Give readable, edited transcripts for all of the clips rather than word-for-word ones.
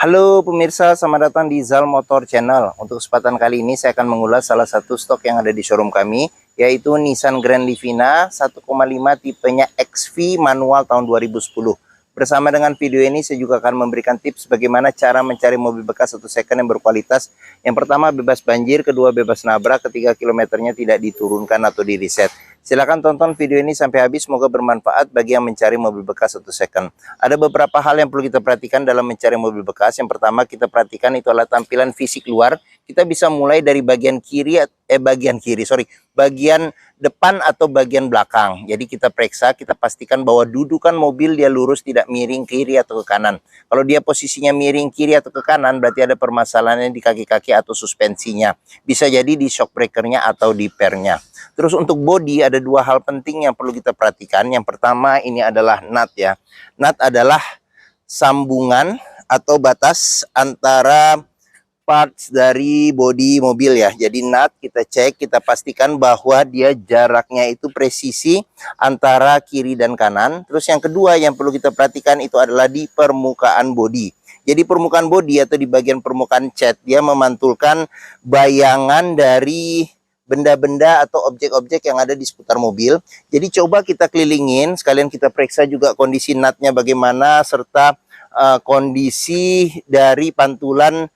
Halo pemirsa, selamat datang di Zal Motor Channel. Untuk kesempatan kali ini saya akan mengulas salah satu stok yang ada di showroom kami, yaitu Nissan Grand Livina 1,5 tipenya XV manual tahun 2010. Bersama dengan video ini saya juga akan memberikan tips bagaimana cara mencari mobil bekas atau second yang berkualitas. Yang pertama bebas banjir, kedua bebas nabrak, ketiga kilometernya tidak diturunkan atau di reset. Silahkan tonton video ini sampai habis, semoga bermanfaat bagi yang mencari mobil bekas atau second. Ada beberapa hal yang perlu kita perhatikan dalam mencari mobil bekas. Yang pertama kita perhatikan itu adalah tampilan fisik luar. Kita bisa mulai dari bagian bagian depan atau bagian belakang. Jadi kita periksa, kita pastikan bahwa dudukan mobil dia lurus, tidak miring kiri atau ke kanan. Kalau dia posisinya miring kiri atau ke kanan, berarti ada permasalahannya di kaki-kaki atau suspensinya. Bisa jadi di shock breakernya atau di pernya. Terus untuk bodi ada dua hal penting yang perlu kita perhatikan. Yang pertama ini adalah nut ya. Nut adalah sambungan atau batas antara parts dari bodi mobil ya. Jadi nut kita cek, kita pastikan bahwa dia jaraknya itu presisi antara kiri dan kanan. Terus yang kedua yang perlu kita perhatikan itu adalah di permukaan bodi. Jadi permukaan bodi atau di bagian permukaan cat dia memantulkan bayangan dari benda-benda atau objek-objek yang ada di seputar mobil. Jadi coba kita kelilingin, sekalian kita periksa juga kondisi nutnya bagaimana, serta kondisi dari pantulan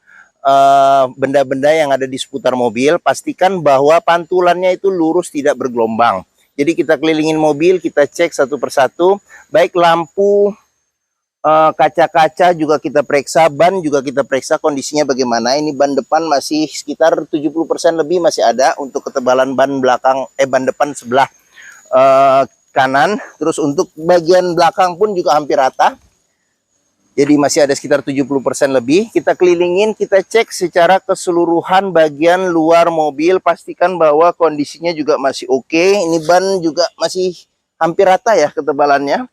benda-benda yang ada di seputar mobil. Pastikan bahwa pantulannya itu lurus, tidak bergelombang. Jadi kita kelilingin mobil, kita cek satu persatu, baik lampu, kaca-kaca juga kita periksa, ban juga kita periksa kondisinya bagaimana. Ini ban depan masih sekitar 70% lebih masih ada untuk ketebalan ban belakang, ban depan sebelah kanan. Terus untuk bagian belakang pun juga hampir rata. Jadi masih ada sekitar 70% lebih. Kita kelilingin, kita cek secara keseluruhan bagian luar mobil, pastikan bahwa kondisinya juga masih oke. Ini ban juga masih hampir rata ya ketebalannya.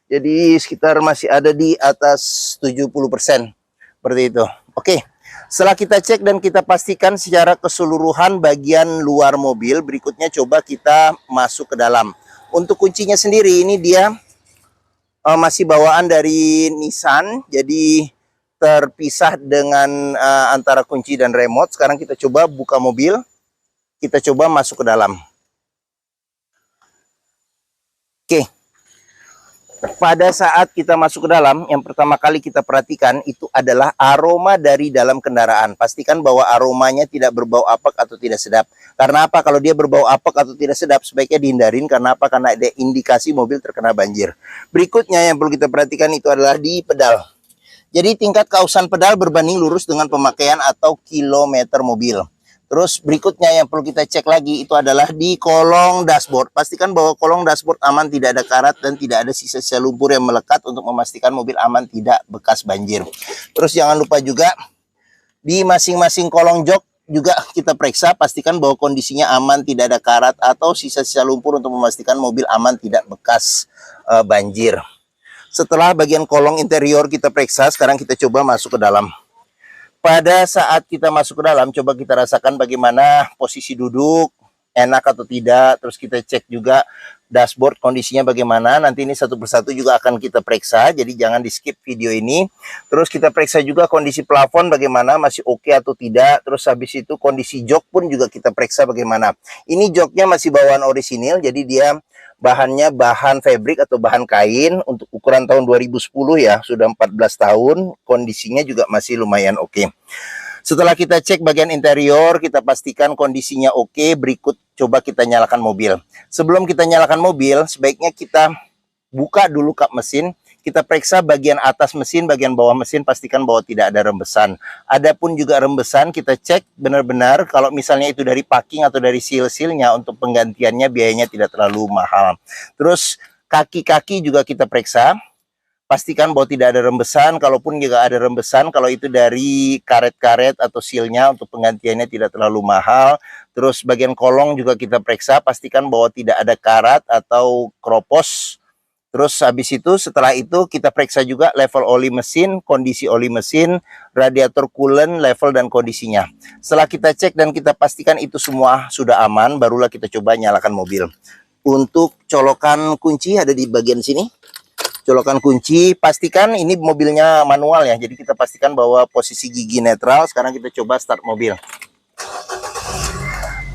Jadi sekitar masih ada di atas 70%. Seperti itu. Oke. Setelah kita cek dan kita pastikan secara keseluruhan bagian luar mobil, berikutnya coba kita masuk ke dalam. Untuk kuncinya sendiri ini dia masih bawaan dari Nissan. Jadi terpisah dengan antara kunci dan remote. Sekarang kita coba buka mobil. Kita coba masuk ke dalam. Oke. Pada saat kita masuk ke dalam, yang pertama kali kita perhatikan itu adalah aroma dari dalam kendaraan. Pastikan bahwa aromanya tidak berbau apek atau tidak sedap. Karena apa? Kalau dia berbau apek atau tidak sedap, sebaiknya dihindarin. Karena apa? Karena ada indikasi mobil terkena banjir. Berikutnya yang perlu kita perhatikan itu adalah di pedal. Jadi tingkat kausan pedal berbanding lurus dengan pemakaian atau kilometer mobil. Terus berikutnya yang perlu kita cek lagi itu adalah di kolong dashboard. Pastikan bahwa kolong dashboard aman, tidak ada karat dan tidak ada sisa-sisa lumpur yang melekat untuk memastikan mobil aman, tidak bekas banjir. Terus jangan lupa juga di masing-masing kolong jok juga kita periksa, pastikan bahwa kondisinya aman, tidak ada karat atau sisa-sisa lumpur untuk memastikan mobil aman, tidak bekas banjir. Setelah bagian kolong interior kita periksa, sekarang kita coba masuk ke dalam. Pada saat kita masuk ke dalam, coba kita rasakan bagaimana posisi duduk, enak atau tidak. Terus kita cek juga dashboard kondisinya bagaimana. Nanti ini satu persatu juga akan kita periksa, jadi jangan di skip video ini. Terus kita periksa juga kondisi plafon bagaimana, masih oke atau tidak. Terus habis itu kondisi jok pun juga kita periksa bagaimana. Ini joknya masih bawaan orisinil, jadi dia bahannya bahan fabric atau bahan kain untuk ukuran tahun 2010 ya, sudah 14 tahun, kondisinya juga masih lumayan oke. Setelah kita cek bagian interior, kita pastikan kondisinya oke. Berikut coba kita nyalakan mobil. Sebelum kita nyalakan mobil, sebaiknya kita buka dulu kap mesin. Kita periksa bagian atas mesin, bagian bawah mesin, pastikan bahwa tidak ada rembesan. Adapun juga rembesan, kita cek benar-benar kalau misalnya itu dari packing atau dari seal-sealnya, untuk penggantiannya biayanya tidak terlalu mahal. Terus kaki-kaki juga kita periksa. Pastikan bahwa tidak ada rembesan. Kalaupun juga ada rembesan, kalau itu dari karet-karet atau sealnya, untuk penggantiannya tidak terlalu mahal. Terus bagian kolong juga kita periksa. Pastikan bahwa tidak ada karat atau kropos. Terus habis itu, setelah itu kita periksa juga level oli mesin, kondisi oli mesin, radiator coolant, level dan kondisinya. Setelah kita cek dan kita pastikan itu semua sudah aman, barulah kita coba nyalakan mobil. Untuk colokan kunci ada di bagian sini. colokan kunci. Pastikan ini mobilnya manual ya, jadi kita pastikan bahwa posisi gigi netral. Sekarang kita coba start mobil.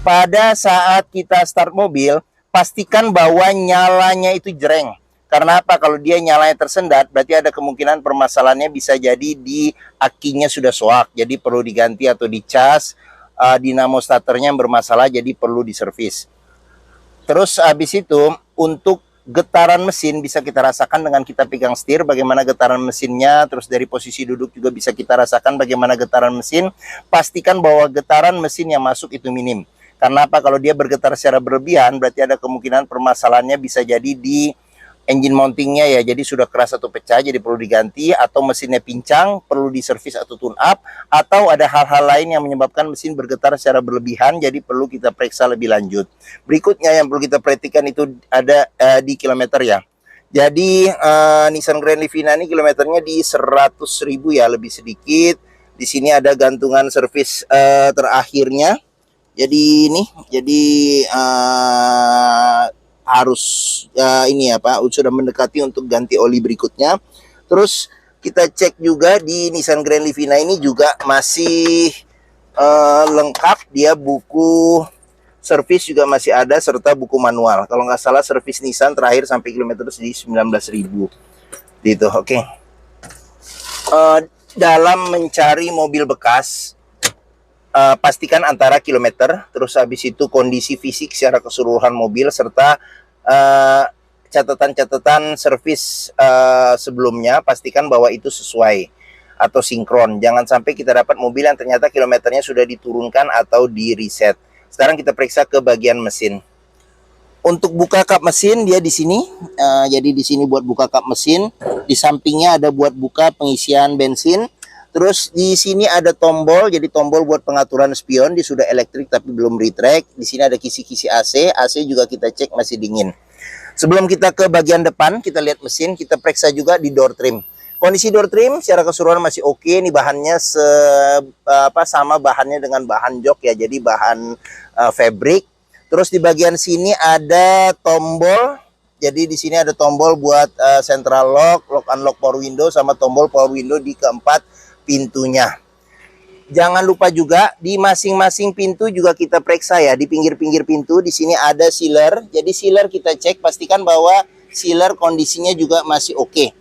Pada saat kita start mobil, pastikan bahwa nyalanya itu jreng. Karena apa? Kalau dia nyalanya tersendat, berarti ada kemungkinan permasalahannya bisa jadi di akinya sudah soak, jadi perlu diganti atau dicas. Dinamo starternya yang bermasalah, jadi perlu diservis. Terus habis itu, untuk getaran mesin bisa kita rasakan dengan kita pegang setir, bagaimana getaran mesinnya. Terus dari posisi duduk juga bisa kita rasakan bagaimana getaran mesin. Pastikan bahwa getaran mesin yang masuk itu minim. Karena apa? Kalau dia bergetar secara berlebihan, berarti ada kemungkinan permasalahannya bisa jadi di engine mountingnya ya, jadi sudah keras atau pecah, jadi perlu diganti. Atau mesinnya pincang, perlu diservis atau tune up. Atau ada hal-hal lain yang menyebabkan mesin bergetar secara berlebihan, jadi perlu kita periksa lebih lanjut. Berikutnya yang perlu kita perhatikan itu ada di kilometer ya. Jadi Nissan Grand Livina ini kilometernya di 100.000 ya, lebih sedikit. Di sini ada gantungan servis terakhirnya. Jadi ini, jadi harus ini ya Pak, sudah mendekati untuk ganti oli berikutnya. Terus kita cek juga di Nissan Grand Livina ini juga masih lengkap, dia buku servis juga masih ada serta buku manual. Kalau nggak salah servis Nissan terakhir sampai kilometer di 19.000 gitu. Oke. Dalam mencari mobil bekas, pastikan antara kilometer, terus habis itu kondisi fisik secara keseluruhan mobil, serta catatan-catatan servis sebelumnya. Pastikan bahwa itu sesuai atau sinkron. Jangan sampai kita dapat mobil yang ternyata kilometernya sudah diturunkan atau di reset. Sekarang kita periksa ke bagian mesin. Untuk buka kap mesin dia di sini. Jadi di sini buat buka kap mesin. Di sampingnya ada buat buka pengisian bensin. Terus di sini ada tombol, jadi tombol buat pengaturan spion. Dia sudah elektrik tapi belum retract. Di sini ada kisi-kisi AC. AC juga kita cek masih dingin. Sebelum kita ke bagian depan, kita lihat mesin, kita periksa juga di door trim. Kondisi door trim secara keseluruhan masih oke. Ini bahannya sama bahannya dengan bahan jok ya, jadi bahan fabric. Terus di bagian sini ada tombol. Jadi di sini ada tombol buat central lock, lock unlock power window, sama tombol power window di keempat pintunya. Jangan lupa juga di masing-masing pintu juga kita periksa ya. Di pinggir-pinggir pintu di sini ada sealer. Jadi sealer kita cek, pastikan bahwa sealer kondisinya juga masih oke.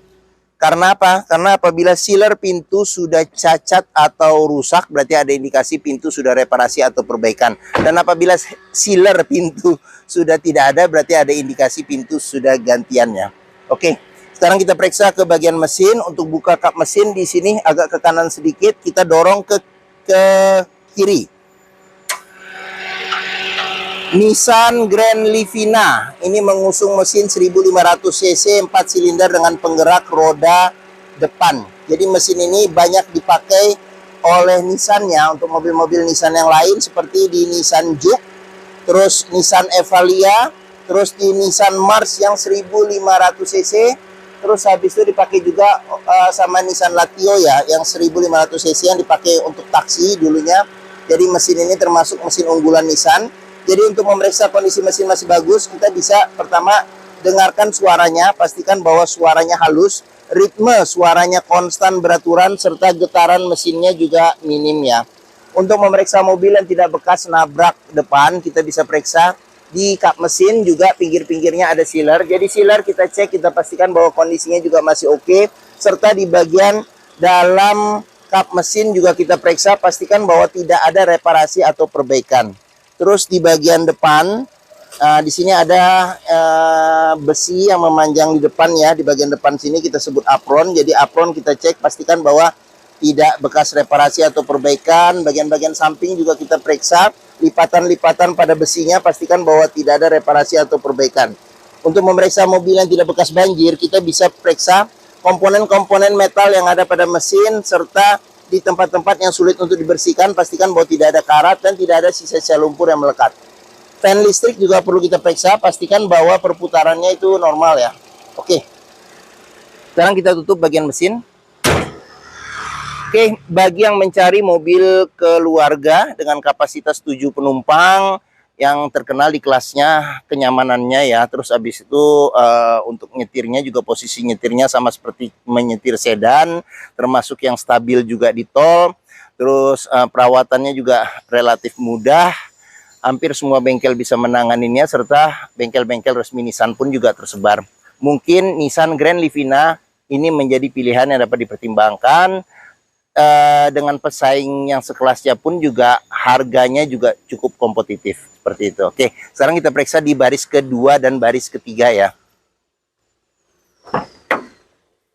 Karena apa? Karena apabila sealer pintu sudah cacat atau rusak, berarti ada indikasi pintu sudah reparasi atau perbaikan. Dan apabila sealer pintu sudah tidak ada, berarti ada indikasi pintu sudah gantiannya. Oke. Sekarang kita periksa ke bagian mesin. Untuk buka kap mesin di sini agak ke kanan sedikit, kita dorong ke kiri. Nissan Grand Livina ini mengusung mesin 1500 cc 4 silinder dengan penggerak roda depan. Jadi mesin ini banyak dipakai oleh Nissan ya, untuk mobil-mobil Nissan yang lain seperti di Nissan Juke, terus Nissan Evalia, terus di Nissan Mars yang 1500 cc. Terus habis itu dipakai juga sama Nissan Latio ya, yang 1500 cc yang dipakai untuk taksi dulunya. Jadi mesin ini termasuk mesin unggulan Nissan. Jadi untuk memeriksa kondisi mesin masih bagus, kita bisa pertama dengarkan suaranya, pastikan bahwa suaranya halus, ritme suaranya konstan beraturan, serta getaran mesinnya juga minim ya. Untuk memeriksa mobil yang tidak bekas nabrak depan, kita bisa periksa di kap mesin juga pinggir-pinggirnya ada sealer. Jadi sealer kita cek, kita pastikan bahwa kondisinya juga masih oke. Serta di bagian dalam kap mesin juga kita periksa, pastikan bahwa tidak ada reparasi atau perbaikan. Terus di bagian depan, di sini ada besi yang memanjang di depan ya. Di bagian depan sini kita sebut apron. Jadi apron kita cek, pastikan bahwa tidak bekas reparasi atau perbaikan. Bagian-bagian samping juga kita periksa. Lipatan-lipatan pada besinya, pastikan bahwa tidak ada reparasi atau perbaikan. Untuk memeriksa mobil yang tidak bekas banjir, kita bisa periksa komponen-komponen metal yang ada pada mesin, serta di tempat-tempat yang sulit untuk dibersihkan, pastikan bahwa tidak ada karat dan tidak ada sisa-sisa lumpur yang melekat. Fan listrik juga perlu kita periksa, pastikan bahwa perputarannya itu normal ya. Oke, sekarang kita tutup bagian mesin. Oke, bagi yang mencari mobil keluarga dengan kapasitas 7 penumpang yang terkenal di kelasnya kenyamanannya ya. Terus habis itu untuk nyetirnya juga posisi nyetirnya sama seperti menyetir sedan, termasuk yang stabil juga di tol. Terus perawatannya juga relatif mudah. Hampir semua bengkel bisa menanganinya, serta bengkel-bengkel resmi Nissan pun juga tersebar. Mungkin Nissan Grand Livina ini menjadi pilihan yang dapat dipertimbangkan. Dengan pesaing yang sekelasnya pun juga harganya juga cukup kompetitif seperti itu. Oke, sekarang kita periksa di baris kedua dan baris ketiga ya.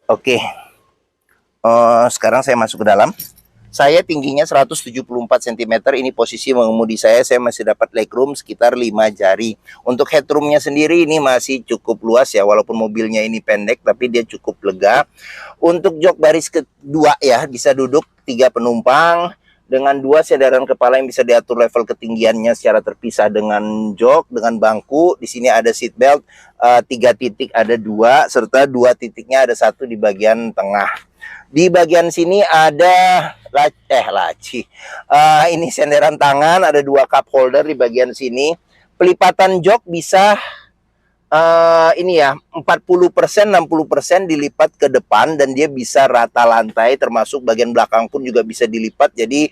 Oke, sekarang saya masuk ke dalam. Saya tingginya 174 cm, ini posisi mengemudi saya masih dapat legroom sekitar 5 jari. Untuk headroomnya sendiri ini masih cukup luas ya, walaupun mobilnya ini pendek tapi dia cukup lega. Untuk jok baris kedua ya, bisa duduk 3 penumpang dengan 2 sandaran kepala yang bisa diatur level ketinggiannya secara terpisah dengan jok, dengan bangku. Di sini ada seat belt, 3 titik ada 2, serta 2 titiknya ada 1 di bagian tengah. Di bagian sini ada laci. Ini senderan tangan, ada 2 cup holder di bagian sini. Pelipatan jok bisa ini ya, 40% 60% dilipat ke depan dan dia bisa rata lantai, termasuk bagian belakang pun juga bisa dilipat. Jadi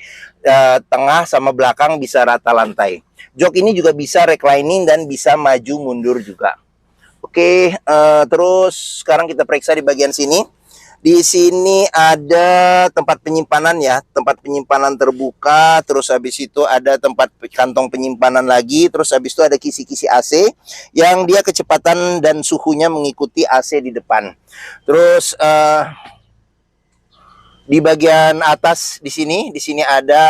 tengah sama belakang bisa rata lantai. Jok ini juga bisa reclining dan bisa maju mundur juga. Oke, terus sekarang kita periksa di bagian sini. Di sini ada tempat penyimpanan ya, tempat penyimpanan terbuka, terus habis itu ada tempat kantong penyimpanan lagi, terus habis itu ada kisi-kisi AC yang dia kecepatan dan suhunya mengikuti AC di depan. Terus di bagian atas di sini ada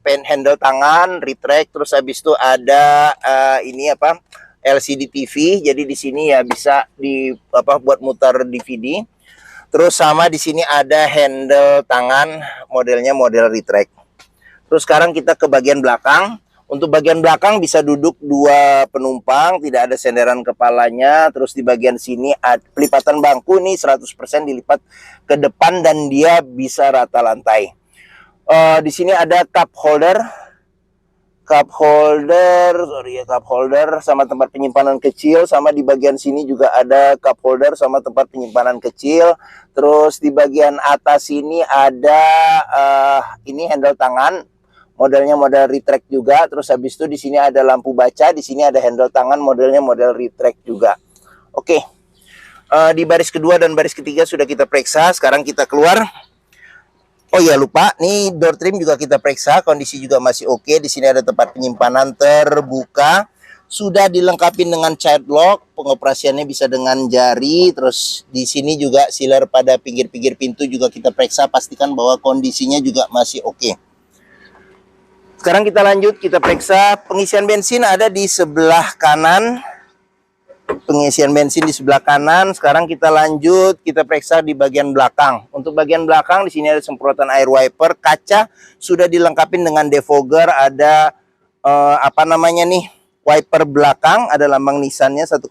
pen handle tangan, retract, terus habis itu ada ini apa? LCD TV. Jadi di sini ya bisa buat mutar DVD. Terus sama di sini ada handle tangan, modelnya model retract. Terus sekarang kita ke bagian belakang. Untuk bagian belakang bisa duduk 2 penumpang, tidak ada senderan kepalanya. Terus di bagian sini pelipatan bangku ini 100% dilipat ke depan dan dia bisa rata lantai. Di sini ada cup holder sama tempat penyimpanan kecil, sama di bagian sini juga ada cup holder sama tempat penyimpanan kecil. Terus di bagian atas ini ada ini handle tangan, modelnya model retract juga. Terus habis itu di sini ada lampu baca, di sini ada handle tangan modelnya model retract juga. Oke. Di baris kedua dan baris ketiga sudah kita periksa, sekarang kita keluar. Oh iya lupa, nih door trim juga kita periksa, kondisi juga masih oke. Di sini ada tempat penyimpanan terbuka, sudah dilengkapi dengan child lock, pengoperasiannya bisa dengan jari. Terus di sini juga sealer pada pinggir-pinggir pintu juga kita periksa, pastikan bahwa kondisinya juga masih oke. Sekarang kita lanjut, kita periksa pengisian bensin ada di sebelah kanan. Pengisian bensin di sebelah kanan. Sekarang kita lanjut, kita periksa di bagian belakang. Untuk bagian belakang di sini ada semprotan air wiper, kaca sudah dilengkapi dengan defogger, ada wiper belakang, ada lambang Nissan-nya 1,5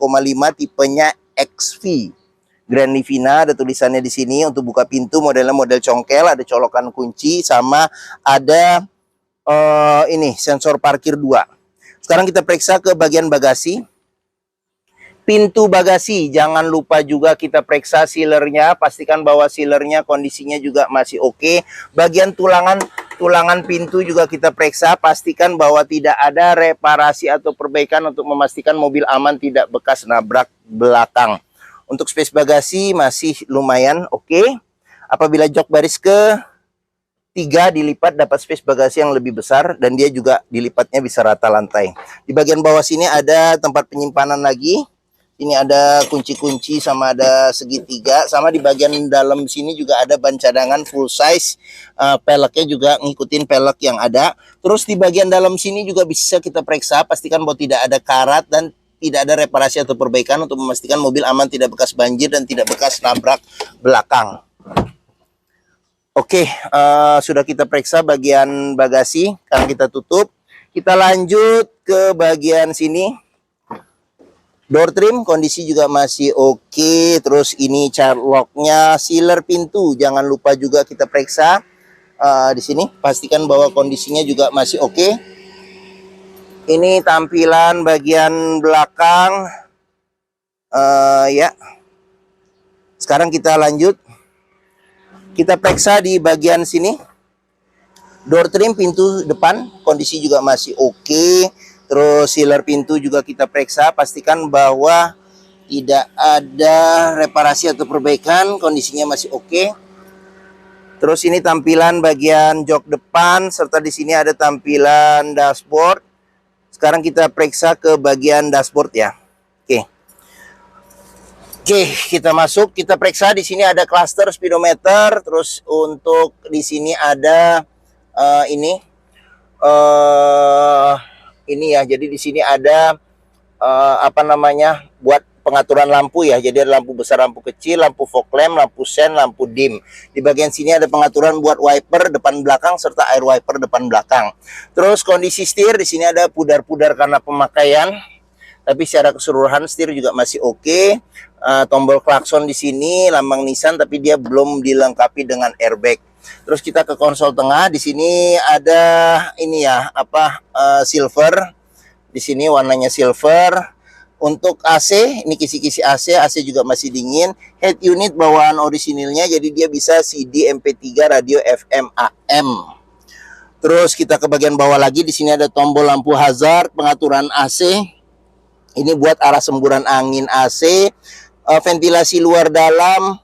tipenya XV Grand Livina, ada tulisannya di sini. Untuk buka pintu modelnya model congkel, ada colokan kunci sama ada ini sensor parkir 2. Sekarang kita periksa ke bagian bagasi. Pintu bagasi, jangan lupa juga kita periksa sealernya, pastikan bahwa sealernya kondisinya juga masih oke. Bagian tulangan pintu juga kita periksa, pastikan bahwa tidak ada reparasi atau perbaikan untuk memastikan mobil aman tidak bekas nabrak belakang. Untuk space bagasi masih lumayan oke. Apabila jok baris ke 3 dilipat dapat space bagasi yang lebih besar dan dia juga dilipatnya bisa rata lantai. Di bagian bawah sini ada tempat penyimpanan lagi. Ini ada kunci-kunci sama ada segitiga, sama di bagian dalam sini juga ada ban cadangan full size. Peleknya juga ngikutin pelek yang ada. Terus di bagian dalam sini juga bisa kita periksa, pastikan bahwa tidak ada karat dan tidak ada reparasi atau perbaikan untuk memastikan mobil aman tidak bekas banjir dan tidak bekas nabrak belakang. Oke, sudah kita periksa bagian bagasi, sekarang kita tutup. Kita lanjut ke bagian sini. Door trim kondisi juga masih oke. Terus ini child lock-nya, sealer pintu jangan lupa juga kita periksa di sini. Pastikan bahwa kondisinya juga masih oke. Ini tampilan bagian belakang. Ya. Sekarang kita lanjut. Kita periksa di bagian sini. Door trim pintu depan kondisi juga masih oke. Terus sealer pintu juga kita periksa, pastikan bahwa tidak ada reparasi atau perbaikan, kondisinya masih oke. Terus ini tampilan bagian jok depan, serta di sini ada tampilan dashboard. Sekarang kita periksa ke bagian dashboard ya. Oke, kita masuk, kita periksa. Di sini ada cluster speedometer. Terus untuk di sini ada ini ya. Jadi di sini ada buat pengaturan lampu ya. Jadi ada lampu besar, lampu kecil, lampu fog lamp, lampu sen, lampu dim. Di bagian sini ada pengaturan buat wiper depan belakang serta air wiper depan belakang. Terus kondisi setir di sini ada pudar-pudar karena pemakaian. Tapi secara keseluruhan setir juga masih oke. Tombol klakson di sini lambang Nissan, tapi dia belum dilengkapi dengan airbag. Terus kita ke konsol tengah. Di sini ada ini ya, silver. Di sini warnanya silver. Untuk AC, ini kisi-kisi AC. AC juga masih dingin. Head unit bawaan orisinilnya, jadi dia bisa CD, MP3, radio, FM, AM. Terus kita ke bagian bawah lagi. Di sini ada tombol lampu hazard, pengaturan AC. Ini buat arah semburan angin AC, ventilasi luar dalam,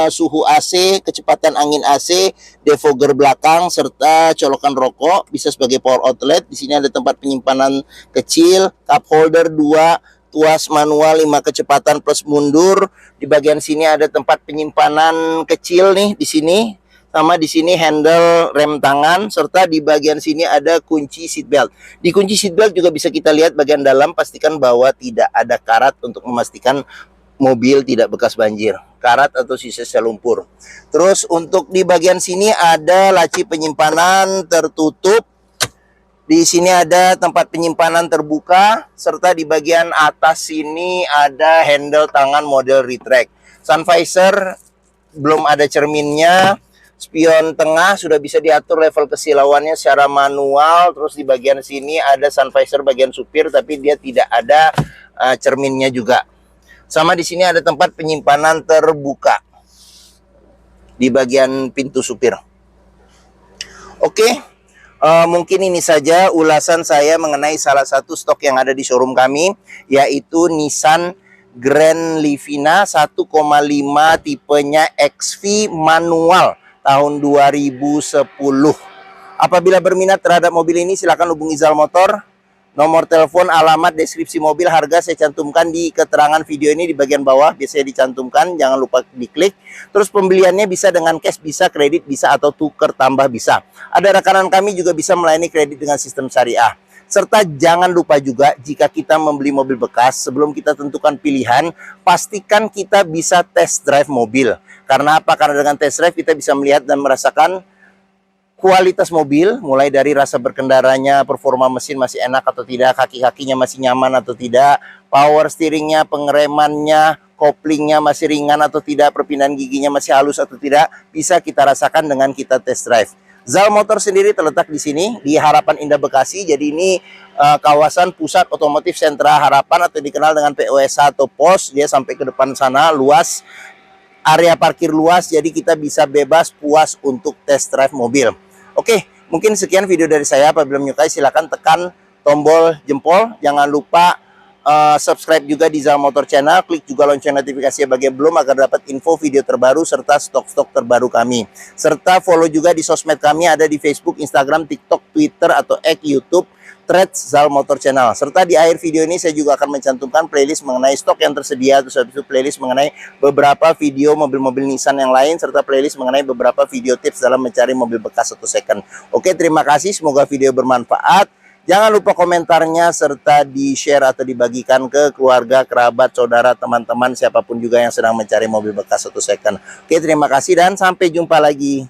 suhu AC, kecepatan angin AC, defogger belakang, serta colokan rokok, bisa sebagai power outlet. Di sini ada tempat penyimpanan kecil, cup holder 2, tuas manual 5 kecepatan plus mundur. Di bagian sini ada tempat penyimpanan kecil nih di sini. Sama di sini handle rem tangan, serta di bagian sini ada kunci seatbelt. Di kunci seatbelt juga bisa kita lihat bagian dalam, pastikan bahwa tidak ada karat untuk memastikan mobil tidak bekas banjir, karat atau sisa lumpur. Terus untuk di bagian sini ada laci penyimpanan tertutup. Di sini ada tempat penyimpanan terbuka, serta di bagian atas sini ada handle tangan model retract. Sun visor belum ada cerminnya. Spion tengah sudah bisa diatur level kesilauannya secara manual. Terus di bagian sini ada sun visor bagian supir, tapi dia tidak ada cerminnya juga. Sama di sini ada tempat penyimpanan terbuka di bagian pintu supir. Oke, mungkin ini saja ulasan saya mengenai salah satu stok yang ada di showroom kami, yaitu Nissan Grand Livina 1,5 tipenya XV manual tahun 2010. Apabila berminat terhadap mobil ini, silakan hubungi Zal Motor. Nomor telepon, alamat, deskripsi mobil, harga saya cantumkan di keterangan video ini di bagian bawah. Biasanya dicantumkan, jangan lupa diklik. Terus pembeliannya bisa dengan cash, bisa kredit, bisa atau tuker tambah bisa. Ada rekanan kami juga bisa melayani kredit dengan sistem syariah. Serta jangan lupa juga, jika kita membeli mobil bekas, sebelum kita tentukan pilihan, pastikan kita bisa test drive mobil. Karena apa? Karena dengan test drive kita bisa melihat dan merasakan kualitas mobil, mulai dari rasa berkendaranya, performa mesin masih enak atau tidak, kaki-kakinya masih nyaman atau tidak, power steeringnya, pengeremannya, koplingnya masih ringan atau tidak, perpindahan giginya masih halus atau tidak, bisa kita rasakan dengan kita test drive. Zal Motor sendiri terletak di sini, di Harapan Indah Bekasi. Jadi ini kawasan pusat otomotif sentra Harapan atau dikenal dengan POSH atau POS. Dia sampai ke depan sana, luas, area parkir luas, jadi kita bisa bebas puas untuk test drive mobil. Oke, mungkin sekian video dari saya. Apabila menyukai silahkan tekan tombol jempol. Jangan lupa subscribe juga di Zal Motor Channel. Klik juga lonceng notifikasi bagi yang belum agar dapat info video terbaru serta stok-stok terbaru kami. Serta follow juga di sosmed kami, ada di Facebook, Instagram, TikTok, Twitter atau X, YouTube, Threads Zal Motor Channel. Serta di akhir video ini saya juga akan mencantumkan playlist mengenai stok yang tersedia, terus habis itu playlist mengenai beberapa video mobil-mobil Nissan yang lain, serta playlist mengenai beberapa video tips dalam mencari mobil bekas atau second. Oke, terima kasih, semoga video bermanfaat. Jangan lupa komentarnya serta di-share atau dibagikan ke keluarga, kerabat, saudara, teman-teman, siapapun juga yang sedang mencari mobil bekas atau second. Oke, terima kasih dan sampai jumpa lagi.